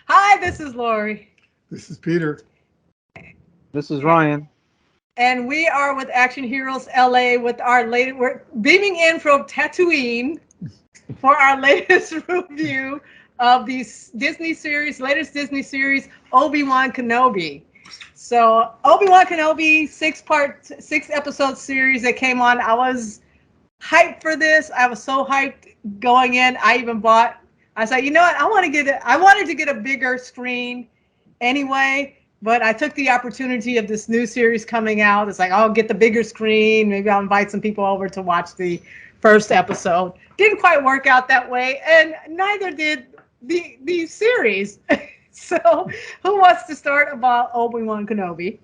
Hi, this is Lori. This is Peter. This is Ryan. And we are with Action Heroes LA with our latest. We're beaming in from Tatooine for our latest review of the latest Disney series, Obi Wan Kenobi. So, Obi Wan Kenobi, six episode series that came on. I was hyped for this. I was so hyped going in. I said, you know what? I wanted to get a bigger screen anyway. But I took the opportunity of this new series coming out. It's like, I'll get the bigger screen. Maybe I'll invite some people over to watch the first episode. Didn't quite work out that way, and neither did the series. So, who wants to start about Obi Wan Kenobi?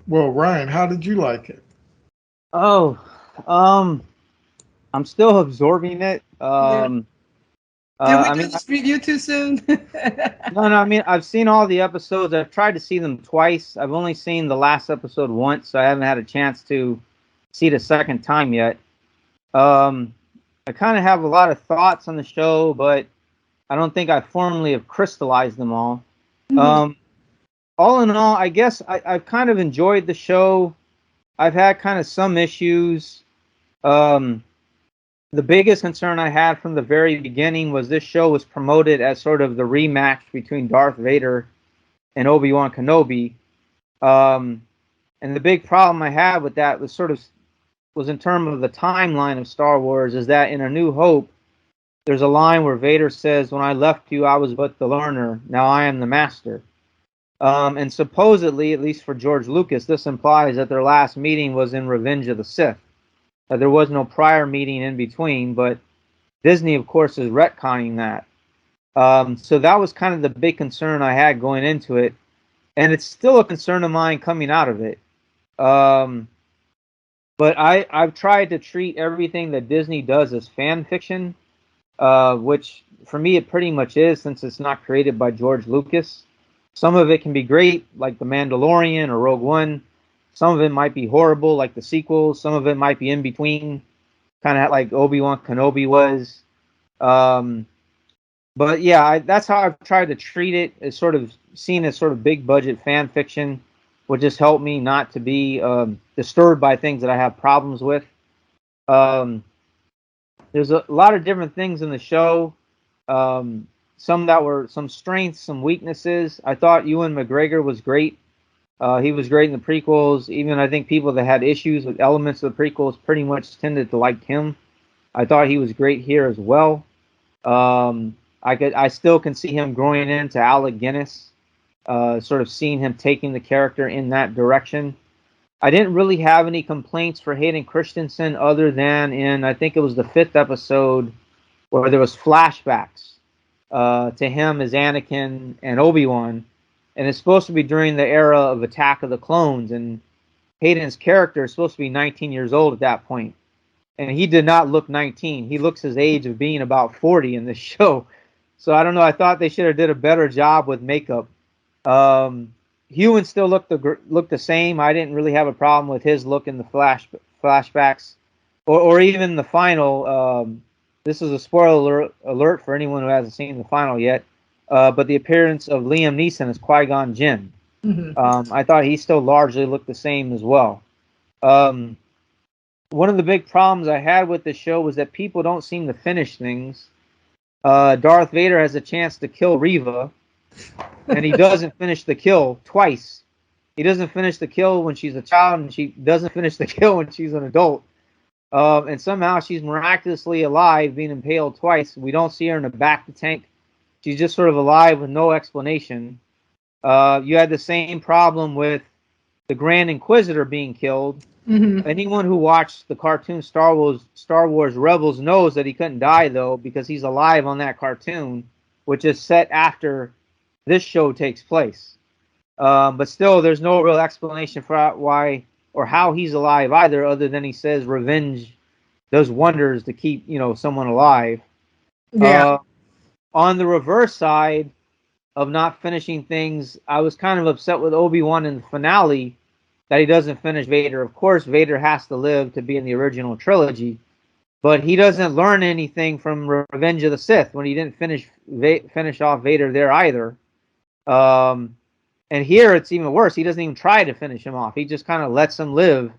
Well, Ryan, how did you like it? Oh, I'm still absorbing it. Did we do this review too soon? No. I mean, I've seen all the episodes. I've tried to see them twice. I've only seen the last episode once, so I haven't had a chance to see it a second time yet. I kind of have a lot of thoughts on the show, but I don't think I formally have crystallized them all. Mm-hmm. All in all, I guess I've kind of enjoyed the show. I've had kind of some issues. The biggest concern I had from the very beginning was this show was promoted as sort of the rematch between Darth Vader and Obi Wan Kenobi. And the big problem I had with that was in terms of the timeline of Star Wars, is that in A New Hope, there's a line where Vader says, "When I left you, I was but the learner. Now I am the master." And supposedly, at least for George Lucas, this implies that their last meeting was in Revenge of the Sith. There was no prior meeting in between, but Disney, of course, is retconning that. So that was kind of the big concern I had going into it, and it's still a concern of mine coming out of it. But I've tried to treat everything that Disney does as fan fiction, which for me it pretty much is, since it's not created by George Lucas. Some of it can be great, like The Mandalorian or Rogue One. Some of it might be horrible, like the sequels. Some of it might be in between, kind of like Obi Wan Kenobi was. But yeah, that's how I've tried to treat it, as sort of seen as sort of big budget fan fiction, which just helped me not to be disturbed by things that I have problems with. There's a lot of different things in the show. Some strengths, some weaknesses. I thought Ewan McGregor was great. He was great in the prequels. Even I think people that had issues with elements of the prequels pretty much tended to like him. I thought he was great here as well. I still can see him growing into Alec Guinness, sort of seeing him taking the character in that direction. I didn't really have any complaints for Hayden Christensen, other than in, I think it was the 5th episode, where there was flashbacks to him as Anakin and Obi-Wan. And it's supposed to be during the era of Attack of the Clones, and Hayden's character is supposed to be 19 years old at that point. And he did not look 19. He looks his age of being about 40 in this show. So I don't know. I thought they should have did a better job with makeup. Ewan still looked the same. I didn't really have a problem with his look in the flashbacks, or even the final. This is a spoiler alert for anyone who hasn't seen the final yet. But the appearance of Liam Neeson as Qui-Gon Jinn. Mm-hmm. I thought he still largely looked the same as well. One of the big problems I had with the show was that people don't seem to finish things. Darth Vader has a chance to kill Reva, and he doesn't finish the kill twice. He doesn't finish the kill when she's a child, and she doesn't finish the kill when she's an adult. And somehow she's miraculously alive, being impaled twice. We don't see her in the back of the tank. She's just sort of alive with no explanation. You had the same problem with the Grand Inquisitor being killed. Mm-hmm. Anyone who watched the cartoon Star Wars Rebels knows that he couldn't die, though, because he's alive on that cartoon, which is set after this show takes place. But still, there's no real explanation for why or how he's alive either, other than he says revenge does wonders to keep, someone alive. Yeah. On the reverse side of not finishing things, I was kind of upset with Obi-Wan in the finale that he doesn't finish Vader. Of course, Vader has to live to be in the original trilogy. but he doesn't learn anything from Revenge of the Sith when he didn't finish off Vader there either. And here it's even worse. He doesn't even try to finish him off. He just kind of lets him live,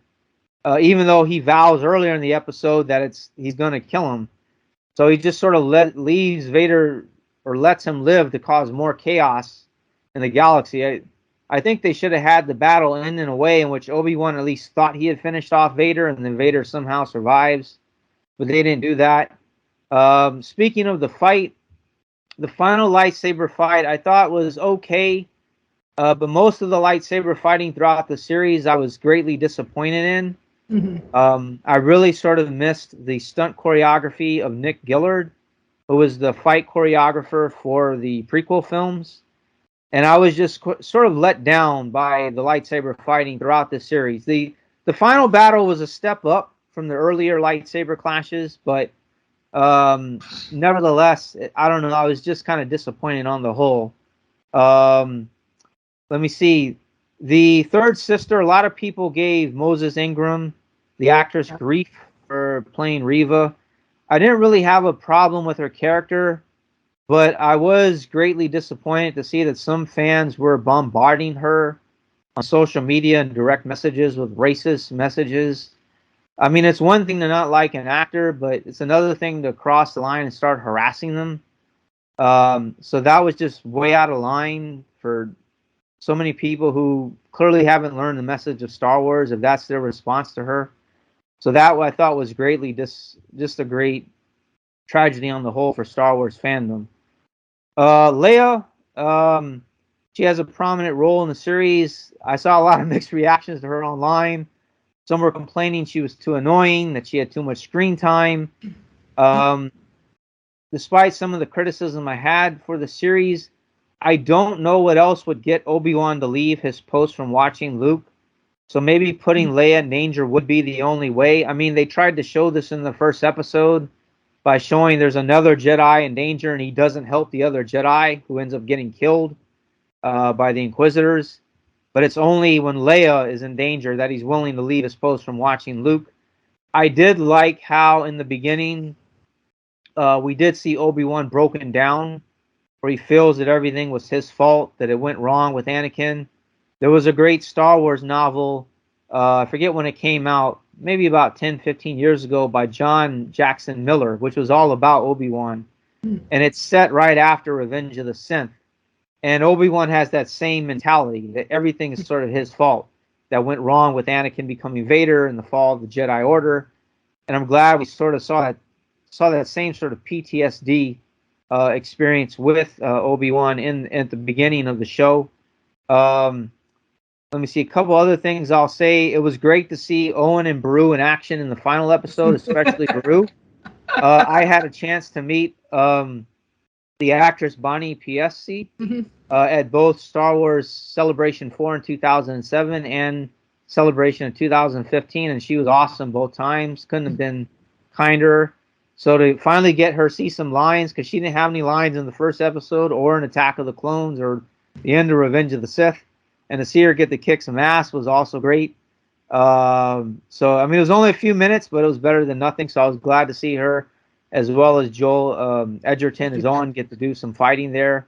even though he vows earlier in the episode that he's going to kill him. So he just sort of leaves Vader, or lets him live, to cause more chaos in the galaxy. I think they should have had the battle end in a way in which Obi-Wan at least thought he had finished off Vader, and then Vader somehow survives. But they didn't do that. Speaking of the fight, the final lightsaber fight I thought was okay. But most of the lightsaber fighting throughout the series I was greatly disappointed in. I really sort of missed the stunt choreography of Nick Gillard, who was the fight choreographer for the prequel films. And I was just sort of let down by the lightsaber fighting throughout the series. The final battle was a step up from the earlier lightsaber clashes, but nevertheless, I don't know. I was just kind of disappointed on the whole. Let me see. The third sister, a lot of people gave Moses Ingram, the actress, grief for playing Reva. I didn't really have a problem with her character, but I was greatly disappointed to see that some fans were bombarding her on social media and direct messages with racist messages. I mean, it's one thing to not like an actor, but it's another thing to cross the line and start harassing them. So that was just way out of line for so many people who clearly haven't learned the message of Star Wars, if that's their response to her. So that I thought was greatly just a great tragedy on the whole for Star Wars fandom. Leia, she has a prominent role in the series. I saw a lot of mixed reactions to her online. Some were complaining she was too annoying, that she had too much screen time. Despite some of the criticism I had for the series, I don't know what else would get Obi-Wan to leave his post from watching Luke. So maybe putting Leia in danger would be the only way. I mean, they tried to show this in the first episode by showing there's another Jedi in danger and he doesn't help the other Jedi, who ends up getting killed by the Inquisitors. But it's only when Leia is in danger that he's willing to leave his post from watching Luke. I did like how in the beginning we did see Obi-Wan broken down, where he feels that everything was his fault, that it went wrong with Anakin. There was a great Star Wars novel, I forget when it came out, maybe about 10, 15 years ago, by John Jackson Miller, which was all about Obi-Wan. And it's set right after Revenge of the Sith. And Obi-Wan has that same mentality, that everything is sort of his fault, that went wrong with Anakin becoming Vader and the fall of the Jedi Order. And I'm glad we sort of saw that same sort of PTSD experience with Obi-Wan at the beginning of the show. Let me see a couple other things I'll say. It was great to see Owen and Beru in action in the final episode, especially Beru. I had a chance to meet the actress Bonnie Piesse at both Star Wars Celebration 4 in 2007 and Celebration in 2015, and she was awesome both times. Couldn't have been kinder. So to finally get her see some lines, because she didn't have any lines in the first episode or in Attack of the Clones or the end of Revenge of the Sith, and to see her get to kick some ass was also great. So, I mean, it was only a few minutes, but it was better than nothing, so I was glad to see her, as well as Joel Edgerton is on, get to do some fighting there.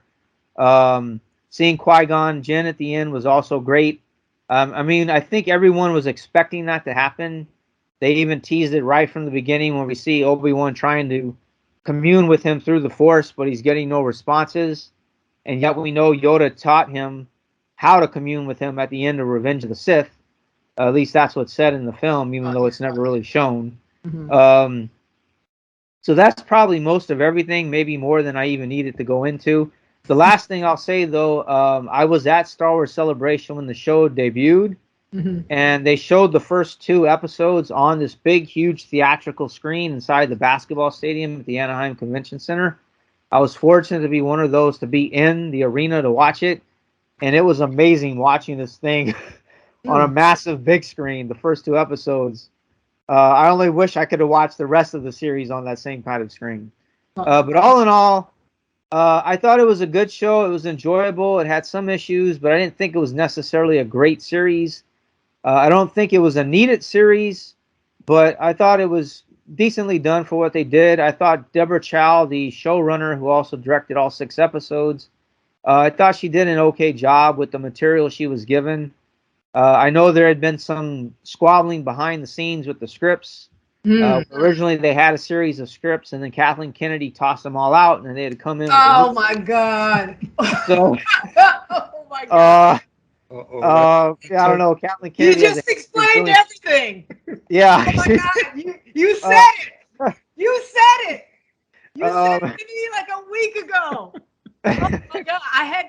Seeing Qui-Gon Jinn at the end was also great. I mean, I think everyone was expecting that to happen. They even teased it right from the beginning when we see Obi-Wan trying to commune with him through the Force, but he's getting no responses. And yet we know Yoda taught him how to commune with him at the end of Revenge of the Sith. At least that's what's said in the film, even though it's never really shown. So that's probably most of everything, maybe more than I even needed to go into. The last thing I'll say, though, I was at Star Wars Celebration when the show debuted, and they showed the first 2 episodes on this big, huge theatrical screen inside the basketball stadium at the Anaheim Convention Center. I was fortunate to be one of those to be in the arena to watch it, and it was amazing watching this thing on a massive big screen, the first 2 episodes. I only wish I could have watched the rest of the series on that same kind of screen. But all in all, I thought it was a good show. It was enjoyable. It had some issues, but I didn't think it was necessarily a great series. I don't think it was a needed series, but I thought it was decently done for what they did. I thought Deborah Chow, the showrunner who also directed all 6 episodes, I thought she did an okay job with the material she was given. I know there had been some squabbling behind the scenes with the scripts. Originally, they had a series of scripts, and then Kathleen Kennedy tossed them all out, and they had to come in. Oh my God! So, oh my God! I don't know. Kathleen Kennedy. You just explained everything. Yeah. Oh my God! You said it. You said it. You said it to me like a week ago. Oh my God! I had.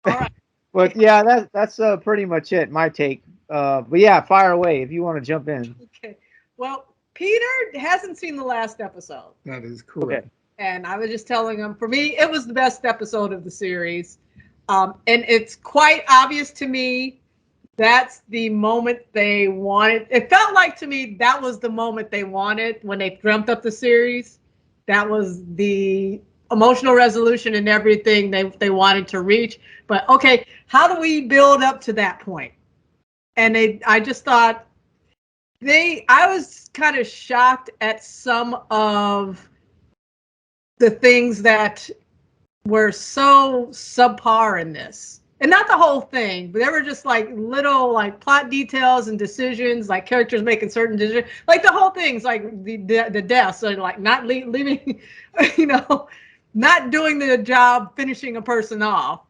All right. But yeah, that's pretty much it. My take. But yeah, fire away if you want to jump in. Okay. Well, Peter hasn't seen the last episode. That is correct. Okay. And I was just telling him, for me, it was the best episode of the series. And it's quite obvious to me that's the moment they wanted. It felt like to me that was the moment they wanted when they dreamt up the series. That was the emotional resolution and everything they wanted to reach. But okay, how do we build up to that point? And I just thought I was kind of shocked at some of the things that were so subpar in this. And not the whole thing, but they were just like little like plot details and decisions, like characters making certain decisions. Like the whole thing's like the deaths, so like not leaving, not doing the job, finishing a person off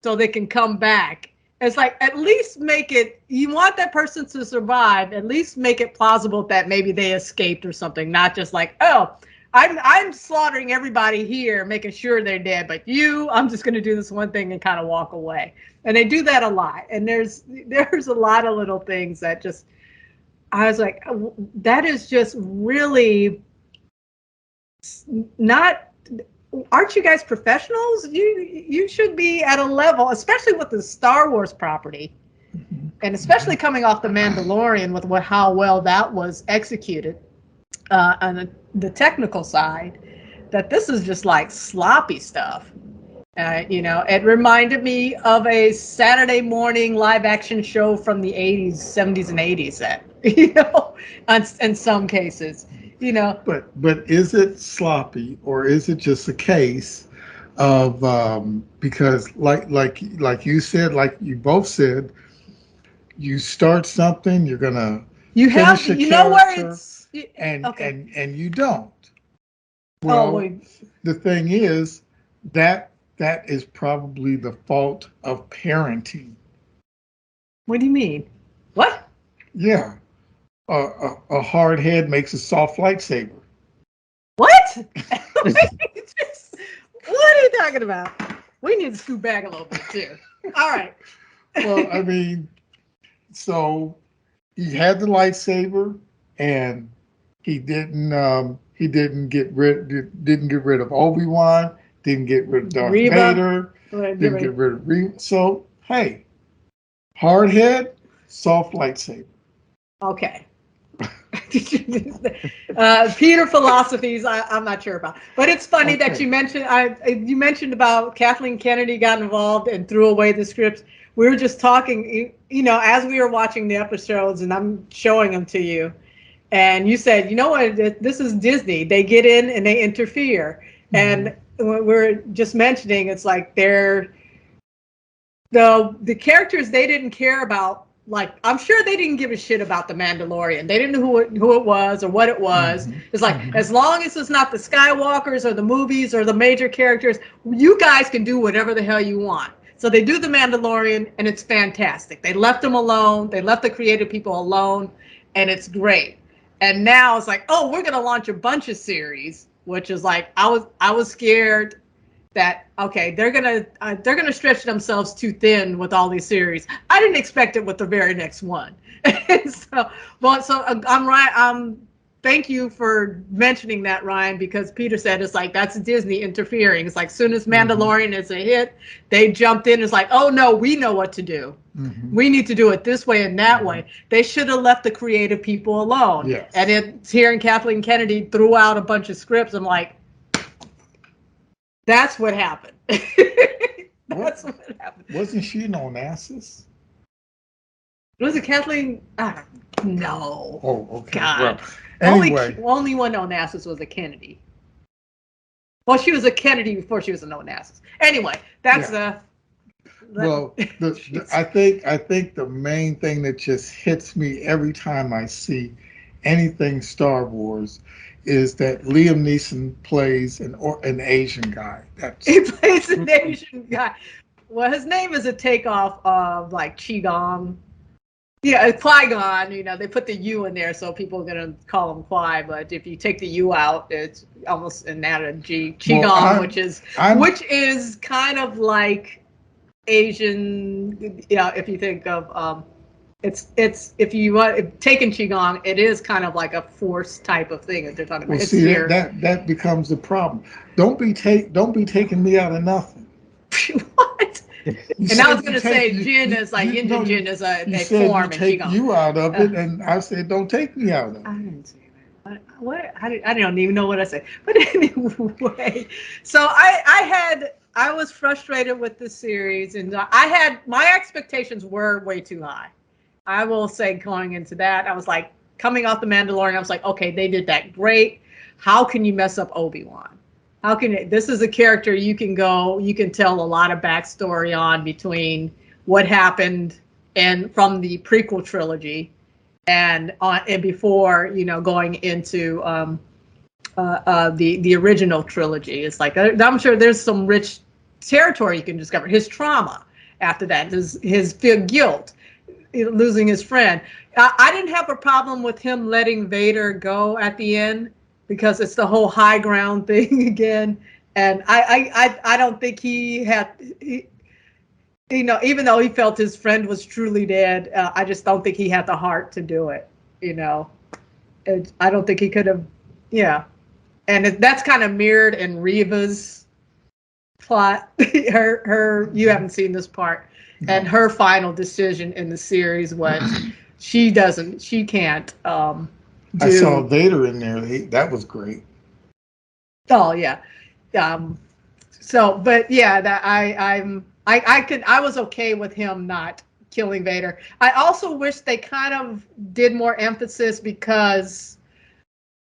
so they can come back. It's like, at least make it, you want that person to survive, at least make it plausible that maybe they escaped or something, not just like, oh, I'm slaughtering everybody here, making sure they're dead, but I'm just going to do this one thing and kind of walk away. And they do that a lot. And there's a lot of little things that just, I was like, that is just really not, aren't you guys professionals? You should be at a level, especially with the Star Wars property, and especially coming off The Mandalorian with how well that was executed on the technical side, that this is just like sloppy stuff. It reminded me of a Saturday morning live action show from the 80s, 70s, and 80s that, in some cases. But is it sloppy, or is it just a case of because like you said, like you both said, you start something, you're gonna finish a character, and you don't. Well, the thing is that is probably the fault of parenting. What do you mean? What? Yeah. A hard head makes a soft lightsaber. What? What are you talking about? We need to scoot back a little bit too. All right. Well, I mean, so he had the lightsaber, and he didn't get rid of Obi Wan, didn't get rid of Darth Vader, didn't get rid of Reva. So hey, hard head, soft lightsaber. Okay. Peter philosophies I'm not sure about, but it's funny that you mentioned about Kathleen Kennedy got involved and threw away the scripts. We were just talking, as we were watching the episodes, and I'm showing them to you, and you said, you know what, this is Disney, they get in and they interfere. And we're just mentioning, it's like the characters they didn't care about. Like, I'm sure they didn't give a shit about the Mandalorian. They didn't know who it was or what it was. It's like, as long as it's not the Skywalkers or the movies or the major characters, you guys can do whatever the hell you want. So they do the Mandalorian, and it's fantastic. They left them alone. They left the creative people alone, and it's great. And now it's like, oh, we're gonna launch a bunch of series, which is like, I was scared that, okay, they're gonna stretch themselves too thin with all these series. I didn't expect it with the very next one. So I'm right. Thank you for mentioning that, Ryan, because Peter said it's like, that's Disney interfering. It's like, soon as Mandalorian is a hit, they jumped in. It's like, oh no, we know what to do. We need to do it this way and that way. They should have left the creative people alone. Yes. And it's hearing Kathleen Kennedy threw out a bunch of scripts. I'm like, that's what happened. That's what happened. Wasn't she in Onassis? Was it Kathleen? No. Oh, okay. God. Well, anyway. Only one Onassis was a Kennedy. Well, she was a Kennedy before she was an Onassis. Anyway, that's Well, I think the main thing that just hits me every time I see anything Star Wars is that Liam Neeson plays an Asian guy. He plays an Asian guy. Well, his name is a takeoff of like Qigong. Yeah, Qui-Gon, they put the U in there, so people are going to call him Qui, but if you take the U out, it's almost an added G. Qigong, which is kind of like Asian, if you think of, it's if you want, taking Qigong, it is kind of like a force type of thing that they're talking about. Well, see, that becomes the problem. Don't be taking me out of nothing. What? And I was going to say Jin is like Yin and Jin is a form in Qigong. Qigong. You out of it, and I said, don't take me out of it. I didn't say that. What? I don't even know what I said. But anyway, so I was frustrated with this series, and my expectations were way too high. I will say going into that, I was like, coming off The Mandalorian, I was like, okay, they did that great. How can you mess up Obi-Wan? This is a character you can tell a lot of backstory on between what happened and from the prequel trilogy and before, going into the original trilogy. It's like, I'm sure there's some rich territory you can discover. His trauma after that, his guilt, losing his friend. I didn't have a problem with him letting Vader go at the end, because it's the whole high ground thing again. And I don't think he had, even though he felt his friend was truly dead, I just don't think he had the heart to do it, I don't think he could have, And that's kind of mirrored in Reva's plot. You haven't seen this part. No. And her final decision in the series was she can't, I saw Vader in there. That was great. Oh yeah. But yeah, that I was okay with him not killing Vader. I also wish they kind of did more emphasis, because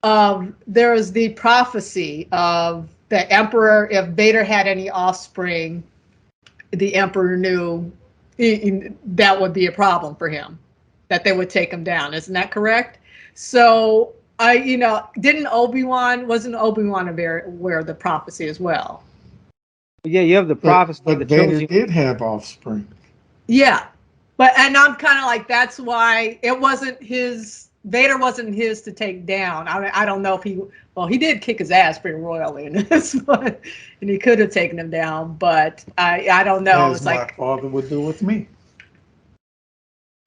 there was the prophecy of the Emperor. If Vader had any offspring, the Emperor knew that would be a problem for him, that they would take him down. Isn't that correct? So wasn't Obi-Wan aware of the prophecy as well? Yeah, you have the prophecy. But Vader did have offspring. Yeah, and I'm kind of like, that's why it wasn't his. Vader wasn't his to take down. I don't know if he did kick his ass pretty royally in this one, and he could have taken him down, but I don't know. As my father would do with me.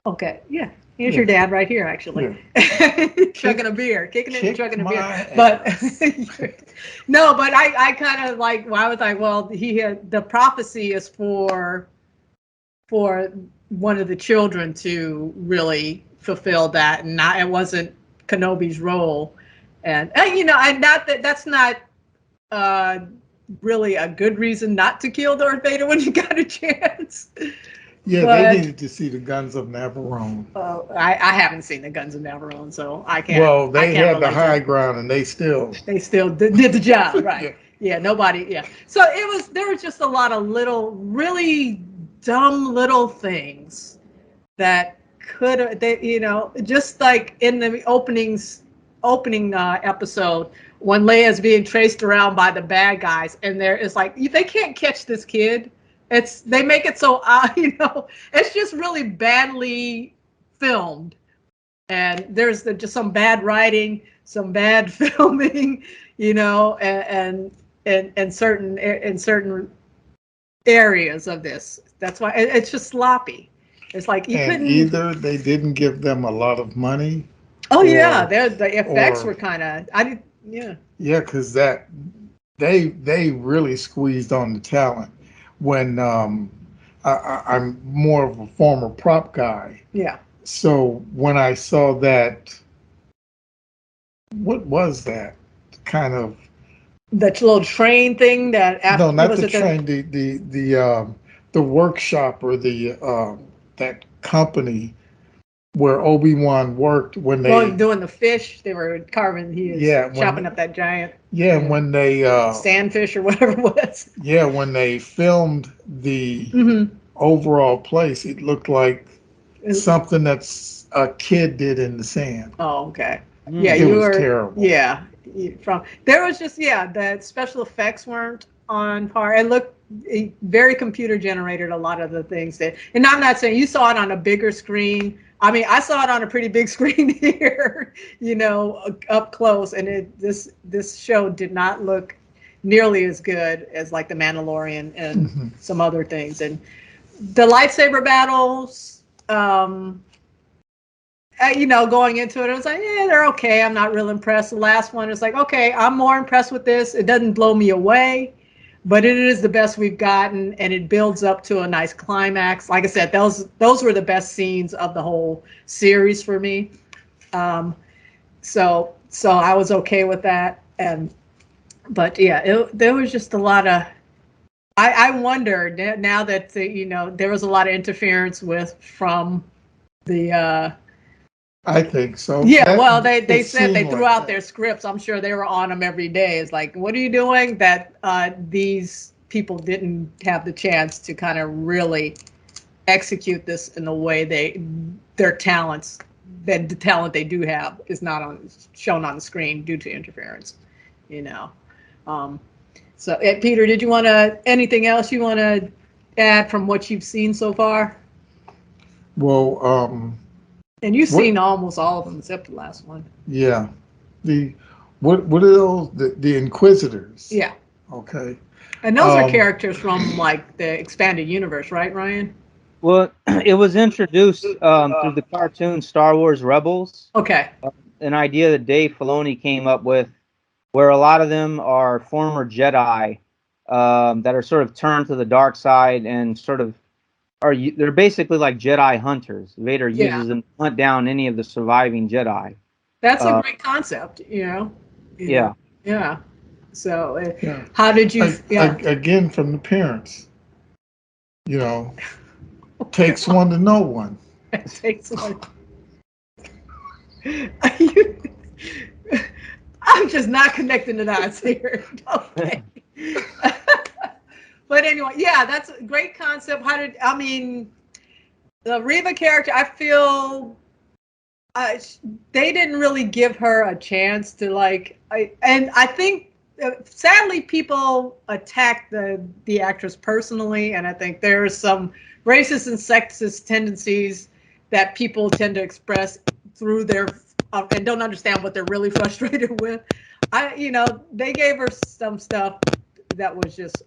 Okay, yeah. Here's your dad right here, actually. Yeah. Chugging a beer, kicking it and chugging a beer. Ass. But no, but I kind of like, I was like, well, the prophecy is for one of the children to really fulfill that, and it wasn't Kenobi's role. And that's not really a good reason not to kill Darth Vader when you got a chance. Yeah, they needed to see the Guns of Navarone. I haven't seen the Guns of Navarone, so I can't. Well, they had the high ground, and they still did the job, right? Yeah, nobody. Yeah, so there was just a lot of little, really dumb little things that could have, just like in the opening episode when Leia's being traced around by the bad guys, and it's like, they can't catch this kid. They make it so it's just really badly filmed, and there's just some bad writing, some bad filming, and in certain areas of this. That's why it's just sloppy. It's like either they didn't give them a lot of money. Oh yeah, the effects were kind of yeah. Yeah, because they really squeezed on the talent. When I'm more of a former prop guy. Yeah. So when I saw that, what was that kind of? That little train thing that. No, not the train. The workshop or that company where Obi Wan worked when they doing the fish. They were carving. He was chopping up that giant. Yeah, when they sandfish or whatever it was. Yeah, when they filmed the overall place, it looked like something that's a kid did in the sand. Oh, okay. Yeah, it was terrible. Yeah, there was just the special effects weren't on par. It looked very computer generated. A lot of the things that, and I'm not saying you saw it on a bigger screen. I mean, I saw it on a pretty big screen here, up close, and this show did not look nearly as good as like The Mandalorian and some other things. And the lightsaber battles, going into it, I was like, yeah, they're okay. I'm not real impressed. The last one is like, okay, I'm more impressed with this. It doesn't blow me away, but it is the best we've gotten, and it builds up to a nice climax. Like I said, those were the best scenes of the whole series for me. So I was okay with that. But yeah, there was just a lot of. I wonder now that there was a lot of interference from the. I think so. Yeah, they said they threw out their scripts. I'm sure they were on them every day. It's like, what are you doing? That these people didn't have the chance to kind of really execute this in the way their talents, that the talent they do have is not shown on the screen due to interference. So Peter, did you want anything else you want to add from what you've seen so far? Well, and you've seen almost all of them except the last one. Yeah. What are those? The Inquisitors. Yeah. Okay. And those are characters from like the expanded universe, right, Ryan? Well, it was introduced through the cartoon Star Wars Rebels. Okay. An idea that Dave Filoni came up with, where a lot of them are former Jedi that are sort of turned to the dark side and sort of they're basically like Jedi hunters. Vader uses them to hunt down any of the surviving Jedi. That's a great concept, Yeah. Yeah. So, how did you? Again, from the parents, takes one to know one. It takes one. I'm just not connecting the dots here. Okay. But anyway, that's a great concept. The Reva character, I feel they didn't really give her a chance to and I think sadly people attack the actress personally, and I think there's some racist and sexist tendencies that people tend to express through their and don't understand what they're really frustrated with. They gave her some stuff that was just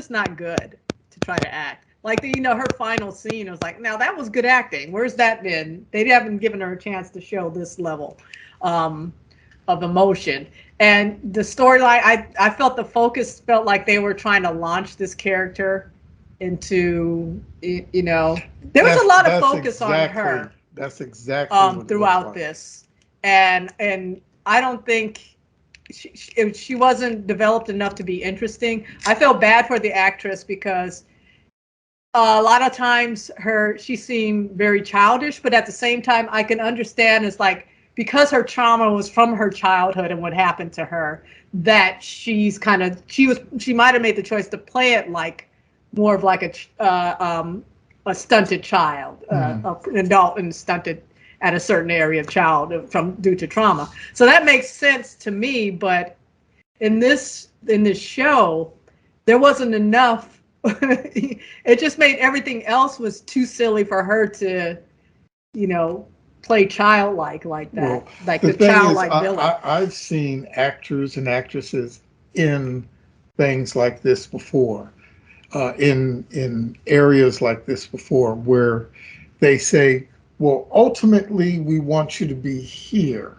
not good to try to act. Like her final scene was like, now that was good acting. Where's that been? They haven't given her a chance to show this level of emotion. And the storyline, I felt the focus felt like they were trying to launch this character into, there was a lot of focus on her. That's exactly throughout this, and I don't think she wasn't developed enough to be interesting. I felt bad for the actress because a lot of times she seemed very childish, but at the same time I can understand it's like because her trauma was from her childhood and what happened to her, that she might have made the choice to play it like more of like a stunted child, an adult and stunted at a certain area of child due to trauma. So that makes sense to me, but in this show, there wasn't enough. It just made everything else was too silly for her to, play childlike like that, well, like the childlike villain. I've seen actors and actresses in things like this before. In areas like this before, where they say, well, ultimately we want you to be here,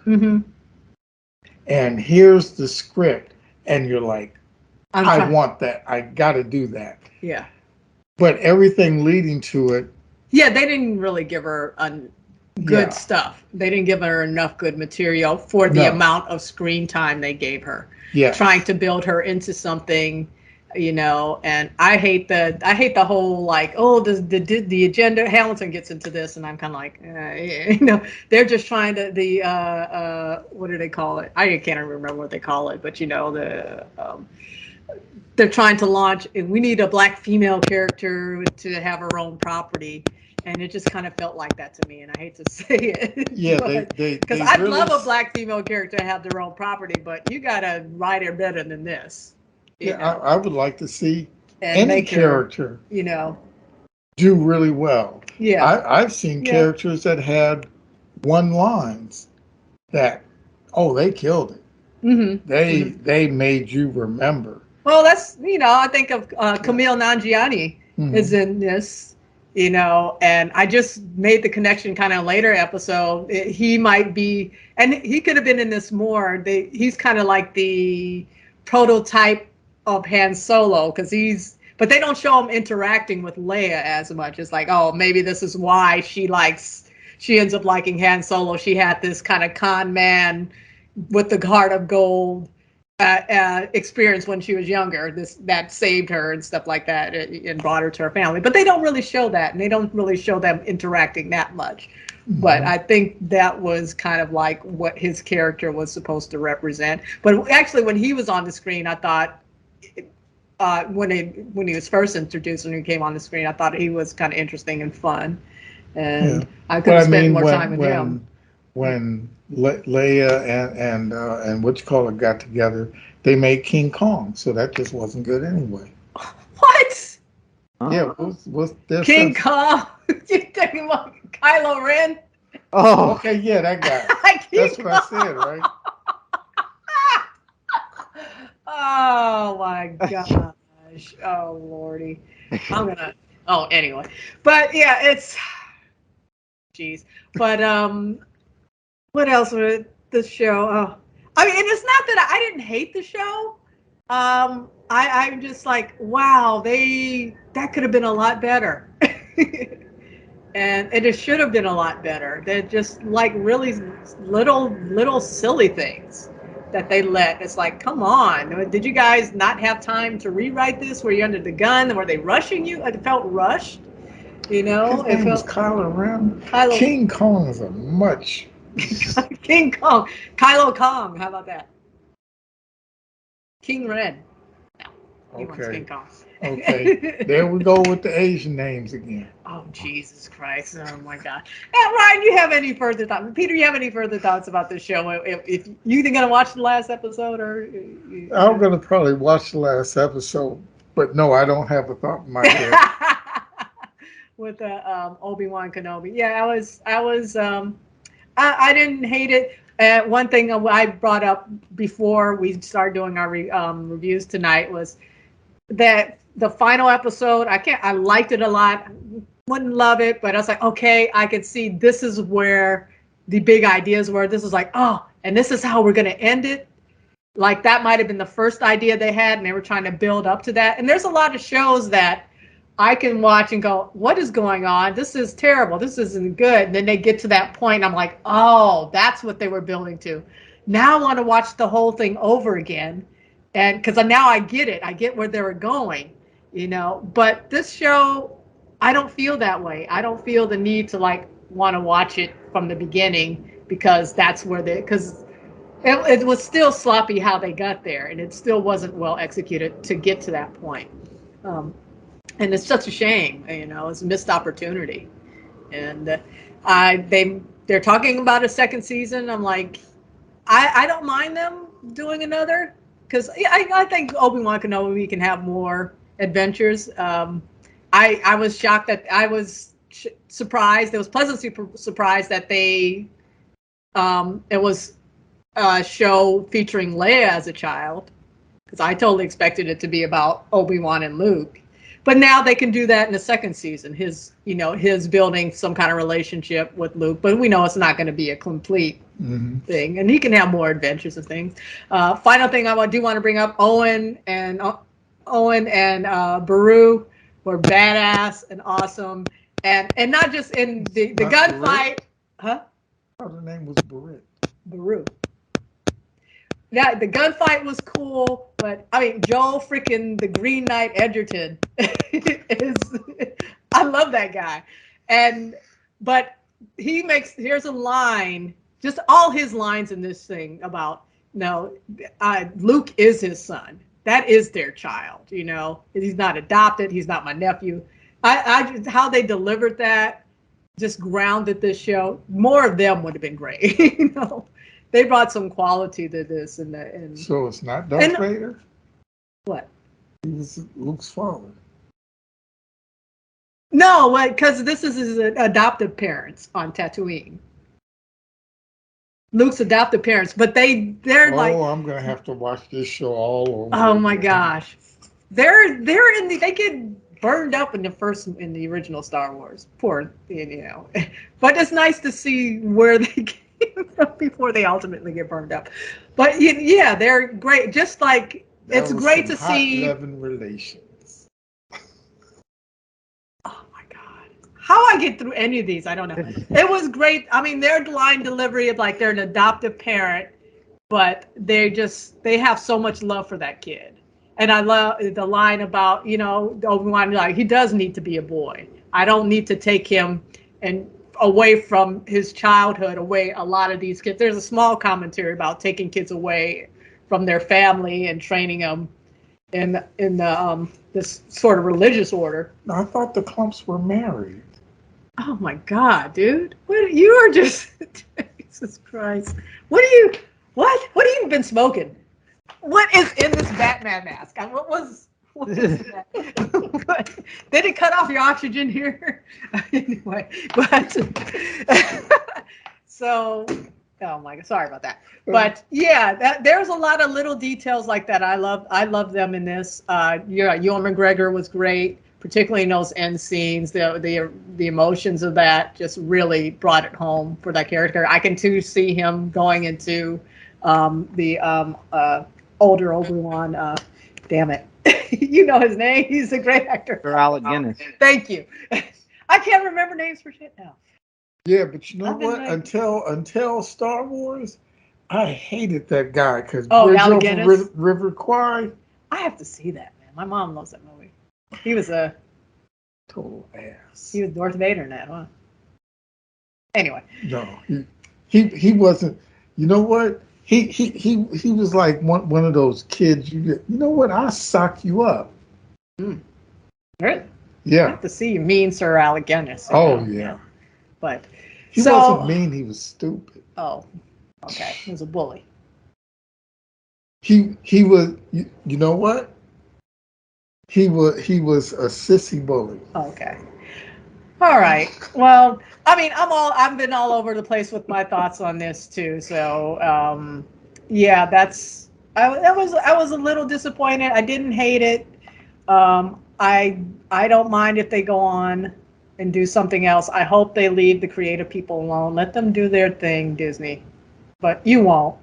and here's the script, and you're like, I want that, I gotta do that. Yeah. But everything leading to it, they didn't really give her good stuff. They didn't give her enough good material for the amount of screen time they gave her. Yeah. Trying to build her into something And I hate the whole like, oh, the agenda. Hamilton gets into this, and I'm kind of like, they're just trying to what do they call it? I can't remember what they call it, but they're trying to launch. We need a black female character to have her own property. And it just kind of felt like that to me, and I hate to say it. Yeah, because I'd love a black female character to have their own property, but you gotta write her better than this. I would like to see any character, do really well. Yeah, I've seen characters that had one lines that, they killed it. Mm-hmm. They made you remember. Well, that's I think of Kumail Nanjiani is in this. And I just made the connection kind of later episode. He might be, and he could have been in this more. He's kind of like the prototype of Han Solo but they don't show him interacting with Leia as much. It's like, oh, maybe this is why she ends up liking Han Solo. She had this kind of con man with the heart of gold experience when she was younger, that saved her and stuff like that, and brought her to her family. But they don't really show that, and they don't really show them interacting that much. Mm-hmm. But I think that was kind of like what his character was supposed to represent. But actually, when he was on the screen, I thought when he was first introduced, when he came on the screen, I thought he was kind of interesting and fun, and I could have spent more time with him. When Leia and what you call it got together, they made King Kong, so that just wasn't good anyway. What? Yeah, what's King Kong? You talking about Kylo Ren? Oh, okay, yeah, that guy. That's what I said, right? Oh my gosh! Oh lordy! Anyway, but yeah, it's. Jeez, but what else was the show? Oh, I mean, and it's not that I didn't hate the show. I'm just like, wow, that could have been a lot better, and it should have been a lot better. They're just like really little silly things that they let. It's like, come on, did you guys not have time to rewrite this? Were you under the gun? Were they rushing you? It felt rushed. His name was Kylo Ren. King Kong is a much. King Kong. Kylo Kong. How about that? King Red. No, he wants King Kong. Okay. There we go with the Asian names again. Oh, Jesus Christ. Oh, my God. Ryan, you have any further thoughts? Peter, you have any further thoughts about this show? If you going to watch the last episode? I'm going to probably watch the last episode, but no, I don't have a thought in my head. With Obi Wan Kenobi. Yeah, I didn't hate it. One thing I brought up before we started doing our reviews tonight was that the final episode, I liked it a lot. Wouldn't love it, but I was like, okay, I could see this is where the big ideas were. This is like, and this is how we're going to end it. Like that might have been the first idea they had, and they were trying to build up to that. And there's a lot of shows that I can watch and go, what is going on? This is terrible. This isn't good. And then they get to that point, and I'm like, oh, that's what they were building to. Now I want to watch the whole thing over again. And because now I get it. I get where they were going, But this show, I don't feel that way. I don't feel the need to want to watch it from the beginning because that's where because it was still sloppy how they got there, and it still wasn't well executed to get to that point. And it's such a shame, it's a missed opportunity. And they're talking about a second season. I'm like, I don't mind them doing another because I think Obi Wan Kenobi can have more adventures. I was shocked that I was surprised. I was pleasantly surprised that it was a show featuring Leia as a child because I totally expected it to be about Obi-Wan and Luke. But now they can do that in the second season. His building some kind of relationship with Luke, but we know it's not going to be a complete thing, and he can have more adventures and things. Final thing I do want to bring up: Owen and Beru were badass and awesome, and not just in the gunfight, huh? Oh, the name was Beru. Beru. that the gunfight was cool, but I mean, Joel freaking the Green Knight Edgerton is. I love that guy, but here's a line, just all his lines in this thing about Luke is his son. That is their child. He's not adopted. He's not my nephew. How they delivered that just grounded this show. More of them would have been great. They brought some quality to this. So it's not Darth Vader? What? He's Luke's father. No, because this is his adoptive parents on Tatooine. Luke's adoptive parents, but they're like. Oh, I'm gonna have to watch this show all over. Oh my gosh, they're they get burned up in the original Star Wars. Poor, but it's nice to see where they came from before they ultimately get burned up. But yeah, they're great. Just like it's great to see. Hot-loving relations. Oh my God, how I get through any of these, I don't know. It was great. I mean, their line delivery of like they're an adoptive parent, but they have so much love for that kid. And I love the line about, Obi Wan, like, he does need to be a boy. I don't need to take him away from his childhood, away a lot of these kids. There's a small commentary about taking kids away from their family and training them in this sort of religious order. I thought the Clumps were married. Oh my God, dude! What you are just Jesus Christ! What have you been smoking? What is in this Batman mask? What was that? Did it cut off your oxygen here? Anyway, but so, oh my God, sorry about that. But yeah, there's a lot of little details like that. I love them in this. Ewan McGregor was great, particularly in those end scenes. The emotions of that just really brought it home for that character. I can too see him going into the older Obi-Wan. Damn it. You know his name. He's a great actor. Sir Alec Guinness. Thank you. I can't remember names for shit now. Yeah, but you know what? Until Star Wars, I hated that guy because River Kwai. I have to see that, man. My mom loves that movie. He was a total ass. He was Darth Vader in that, huh? Anyway. No, he wasn't. You know what? He was like one of those kids. You know what? I'll sock you up. Really? Yeah. I have to see you mean Sir Alec Guinness. Oh yeah. But he wasn't mean. He was stupid. Oh, okay. He was a bully. He was. You know what? He was a sissy bully. Okay. All right. Well, I mean, I've been all over the place with my thoughts on this too. So, yeah, I was a little disappointed. I didn't hate it. I don't mind if they go on and do something else. I hope they leave the creative people alone. Let them do their thing, Disney. But you won't.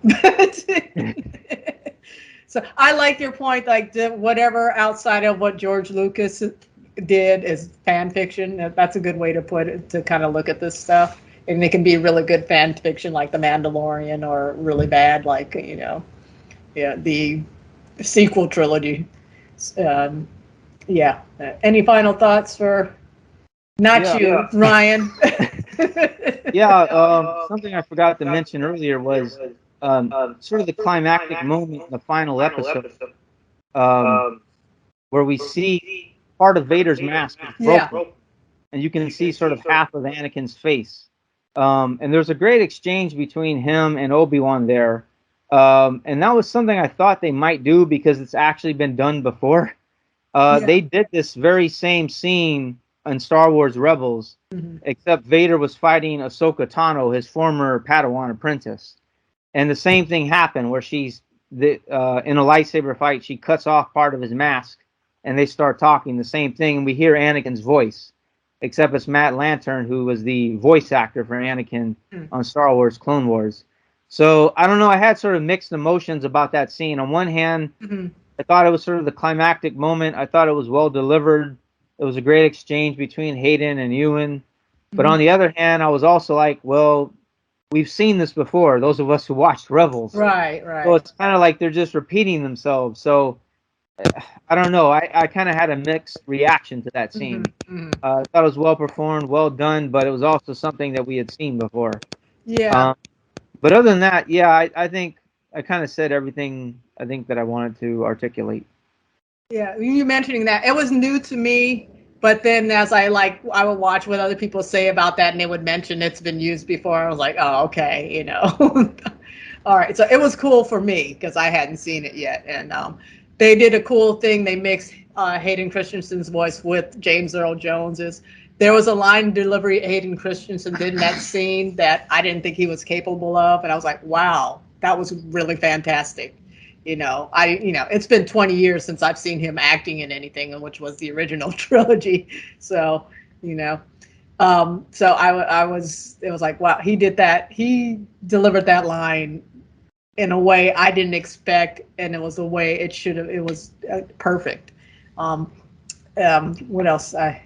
So I like your point, like whatever outside of what George Lucas did is fan fiction. That's a good way to put it, to kind of look at this stuff. And it can be really good fan fiction like The Mandalorian, or really bad like, the sequel trilogy. Yeah. Any final thoughts for Ryan? Something I forgot to mention earlier was sort of the climactic moment in the final episode, where we see part of Vader's mask is broken, and you can see sort of half of Anakin's face. And there's a great exchange between him and Obi-Wan there. And that was something I thought they might do because it's actually been done before. They did this very same scene in Star Wars Rebels, except Vader was fighting Ahsoka Tano, his former Padawan apprentice. And the same thing happened where in a lightsaber fight, she cuts off part of his mask and they start talking the same thing. And we hear Anakin's voice, except it's Matt Lanter, who was the voice actor for Anakin on Star Wars Clone Wars. So I don't know. I had sort of mixed emotions about that scene. On one hand, I thought it was sort of the climactic moment. I thought it was well delivered. It was a great exchange between Hayden and Ewan. But on the other hand, I was also like, well, we've seen this before. Those of us who watched Rebels, Right. so it's kind of like they're just repeating themselves. So I don't know. I kind of had a mixed reaction to that scene. I thought it was well performed, well done, but it was also something that we had seen before. Yeah. But other than that, yeah, I think I kind of said everything I think that I wanted to articulate. Yeah, you mentioning that, it was new to me, but then as I would watch what other people say about that, and they would mention it's been used before. I was like, oh, okay, you know. All right, so it was cool for me because I hadn't seen it yet, and they did a cool thing. They mixed Hayden Christensen's voice with James Earl Jones's. There was a line delivery Hayden Christensen did in that scene that I didn't think he was capable of, and I was like, wow, that was really fantastic. It's been 20 years since I've seen him acting in anything, which was the original trilogy. So, it was like, wow, he did that. He delivered that line in a way I didn't expect, and it was the way it should have. It was perfect. What else? I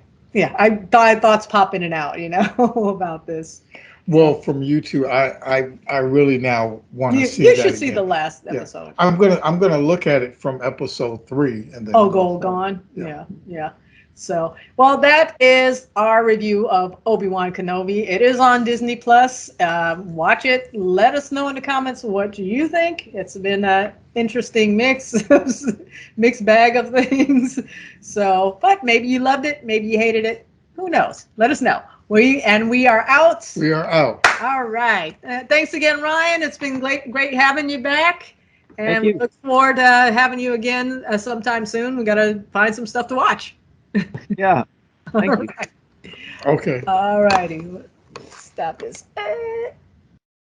thought thoughts pop in and out, about this. Well, from you two, I really now want to see You that should see again. the last episode. Yeah. I'm gonna look at it from episode 3 and then. Gold Gone. Yeah. So, well, that is our review of Obi Wan Kenobi. It is on Disney Plus. Watch it. Let us know in the comments what you think. It's been an interesting mixed bag of things. So, but maybe you loved it, maybe you hated it. Who knows? Let us know. We are out. We are out. All right. Thanks again, Ryan. It's been great having you back. And we look forward to having you again sometime soon. We got to find some stuff to watch. Yeah. Thank you. Okay. All righty. Stop this.